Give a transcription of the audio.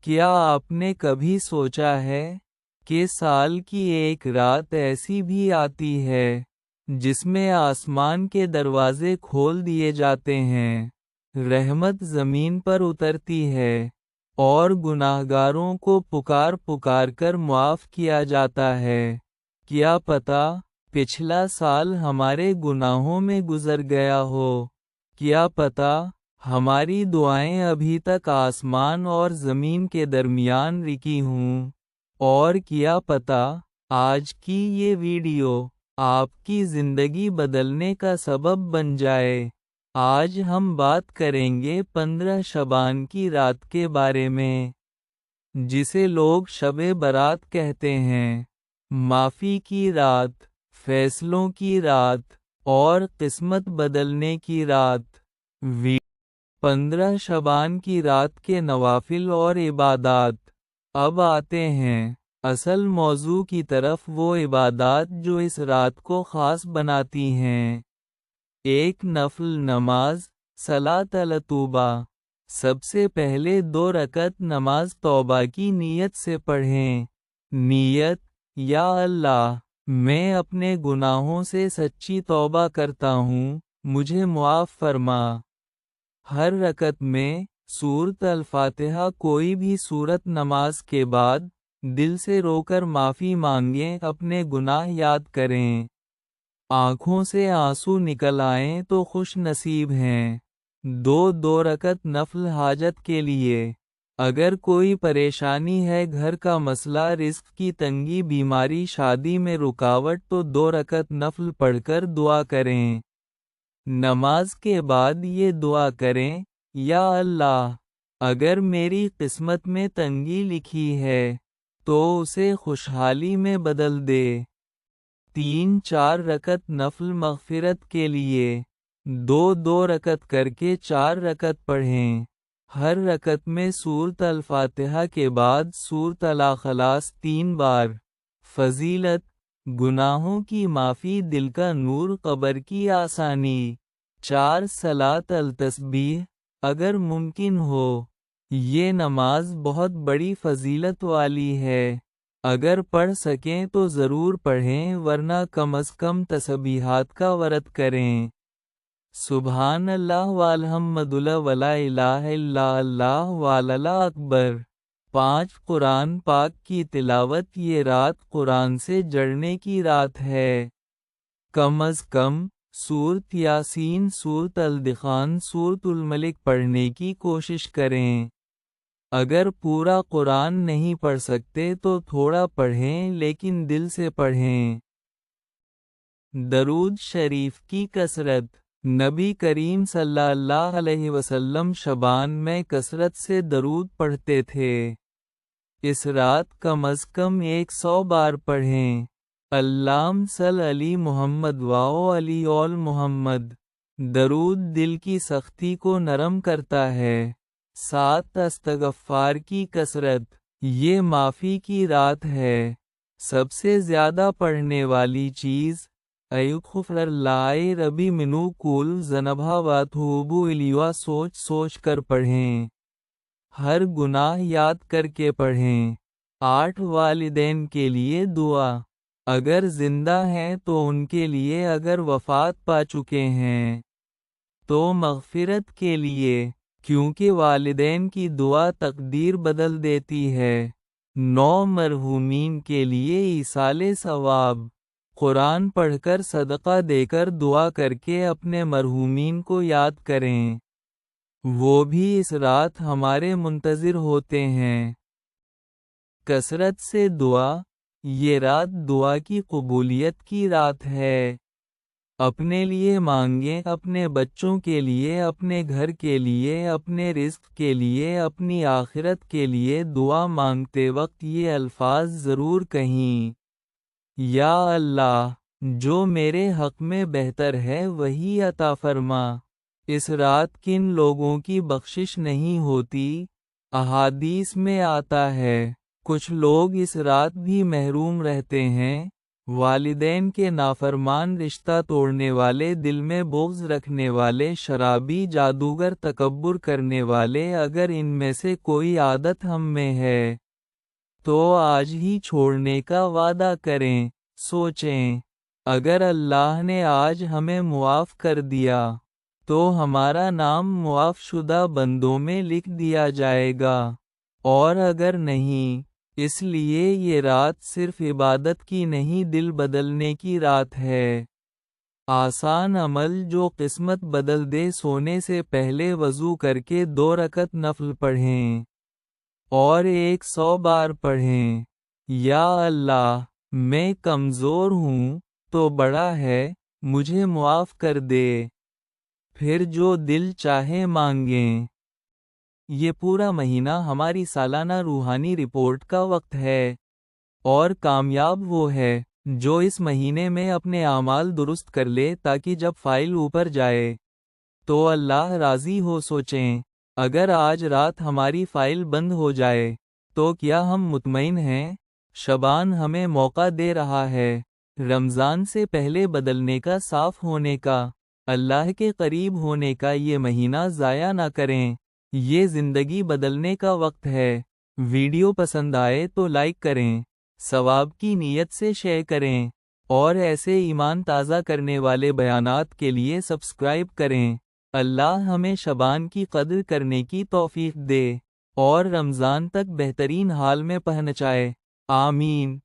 کیا آپ نے کبھی سوچا ہے کہ سال کی ایک رات ایسی بھی آتی ہے جس میں آسمان کے دروازے کھول دیے جاتے ہیں، رحمت زمین پر اترتی ہے اور گناہگاروں کو پکار پکار کر معاف کیا جاتا ہے؟ کیا پتہ پچھلا سال ہمارے گناہوں میں گزر گیا ہو؟ کیا پتہ ہماری دعائیں ابھی تک آسمان اور زمین کے درمیان رکی ہوں؟ اور کیا پتہ آج کی یہ ویڈیو آپ کی زندگی بدلنے کا سبب بن جائے۔ آج ہم بات کریں گے 15 شعبان کی رات کے بارے میں، جسے لوگ شب برات کہتے ہیں، معافی کی رات، فیصلوں کی رات اور قسمت بدلنے کی رات۔ 15 شعبان کی رات کے نوافل اور عبادات۔ اب آتے ہیں اصل موضوع کی طرف، وہ عبادات جو اس رات کو خاص بناتی ہیں۔ ایک نفل نماز، صلاۃ التوبہ۔ سب سے پہلے 2 رکعت نماز توبہ کی نیت سے پڑھیں۔ نیت: یا اللہ، میں اپنے گناہوں سے سچی توبہ کرتا ہوں، مجھے معاف فرما۔ ہر رکعت میں سورۃ الفاتحہ کوئی بھی سورت نماز کے بعد دل سے رو کر معافی مانگیں، اپنے گناہ یاد کریں۔ آنکھوں سے آنسو نکل آئیں تو خوش نصیب ہیں۔ 2 رکعت نفل حاجت کے لیے۔ اگر کوئی پریشانی ہے، گھر کا مسئلہ، رزق کی تنگی، بیماری، شادی میں رکاوٹ، تو 2 رکعت نفل پڑھ کر دعا کریں۔ نماز کے بعد یہ دعا کریں: یا اللہ، اگر میری قسمت میں تنگی لکھی ہے تو اسے خوشحالی میں بدل دے۔ 3-4 رکعت نفل مغفرت کے لیے۔ 2 رکعت کر کے 4 رکعت پڑھیں۔ ہر رکعت میں سورۃ الفاتحہ کے بعد سورۃ الاخلاص 3 بار۔ فضیلت: گناہوں کی معافی، دل کا نور، قبر کی آسانی۔ 4 صلاۃ التسبیح اگر ممکن ہو۔ یہ نماز بہت بڑی فضیلت والی ہے، اگر پڑھ سکیں تو ضرور پڑھیں، ورنہ کم از کم تسبیحات کا ورد کریں۔ سبحان اللہ والحمد للہ ولا الہ الا اللہ واللہ اکبر۔ 5 قرآن پاک کی تلاوت۔ یہ رات قرآن سے جڑنے کی رات ہے۔ کم از کم سورۃ یاسین، سورۃ الدخان، سورۃ الملک پڑھنے کی کوشش کریں۔ اگر پورا قرآن نہیں پڑھ سکتے تو تھوڑا پڑھیں، لیکن دل سے پڑھیں۔ درود شریف کی کثرت۔ نبی کریم صلی اللہ علیہ وسلم شعبان میں کثرت سے درود پڑھتے تھے۔ اس رات کم از کم 100 بار پڑھیں۔ اللہم صل علی محمد و علی آل محمد۔ درود دل کی سختی کو نرم کرتا ہے۔ 7 استغفار کی کثرت۔ یہ معافی کی رات ہے۔ سب سے زیادہ پڑھنے والی چیز: ایغفر اللہ ربی منو کول ذنبہ واتوبو الیہ۔ سوچ سوچ کر پڑھیں، ہر گناہ یاد کر کے پڑھیں۔ 8 والدین کے لیے دعا۔ اگر زندہ ہیں تو ان کے لیے، اگر وفات پا چکے ہیں تو مغفرت کے لیے، کیونکہ والدین کی دعا تقدیر بدل دیتی ہے۔ 9 مرحومین کے لیے ایصال ثواب۔ قرآن پڑھ کر، صدقہ دے کر، دعا کر کے اپنے مرحومین کو یاد کریں، وہ بھی اس رات ہمارے منتظر ہوتے ہیں۔ کثرت سے دعا۔ یہ رات دعا کی قبولیت کی رات ہے۔ اپنے لیے مانگیں، اپنے بچوں کے لیے، اپنے گھر کے لیے، اپنے رزق کے لیے، اپنی آخرت کے لیے دعا مانگتے وقت یہ الفاظ ضرور کہیں: یا اللہ، جو میرے حق میں بہتر ہے وہی عطا فرما۔ اس رات کن لوگوں کی بخشش نہیں ہوتی؟ احادیث میں آتا ہے کچھ لوگ اس رات بھی محروم رہتے ہیں، والدین کے نافرمان، رشتہ توڑنے والے، دل میں بغض رکھنے والے، شرابی، جادوگر، تکبر کرنے والے، اگر ان میں سے کوئی عادت ہم میں ہے تو آج ہی چھوڑنے کا وعدہ کریں۔ سوچیں، اگر اللہ نے آج ہمیں معاف کر دیا تو ہمارا نام معاف شدہ بندوں میں لکھ دیا جائے گا، اور اگر نہیں، اس لیے یہ رات صرف عبادت کی نہیں، دل بدلنے کی رات ہے۔ آسان عمل جو قسمت بدل دے، سونے سے پہلے وضو کر کے 2 رکعت نفل پڑھیں اور 100 بار پڑھیں، یا اللہ، میں کمزور ہوں تو بڑا ہے، مجھے معاف کر دے۔ پھر جو دل چاہے مانگیں۔ یہ پورا مہینہ ہماری سالانہ روحانی رپورٹ کا وقت ہے، اور کامیاب وہ ہے جو اس مہینے میں اپنے اعمال درست کر لے تاکہ جب فائل اوپر جائے تو اللہ راضی ہو۔ سوچیں، اگر آج رات ہماری فائل بند ہو جائے تو کیا ہم مطمئن ہیں؟ شعبان ہمیں موقع دے رہا ہے، رمضان سے پہلے بدلنے کا، صاف ہونے کا، اللہ کے قریب ہونے کا۔ یہ مہینہ ضائع نہ کریں، یہ زندگی بدلنے کا وقت ہے۔ ویڈیو پسند آئے تو لائک کریں، ثواب کی نیت سے شیئر کریں، اور ایسے ایمان تازہ کرنے والے بیانات کے لیے سبسکرائب کریں۔ اللہ ہمیں شعبان کی قدر کرنے کی توفیق دے اور رمضان تک بہترین حال میں پہنچائے۔ آمین۔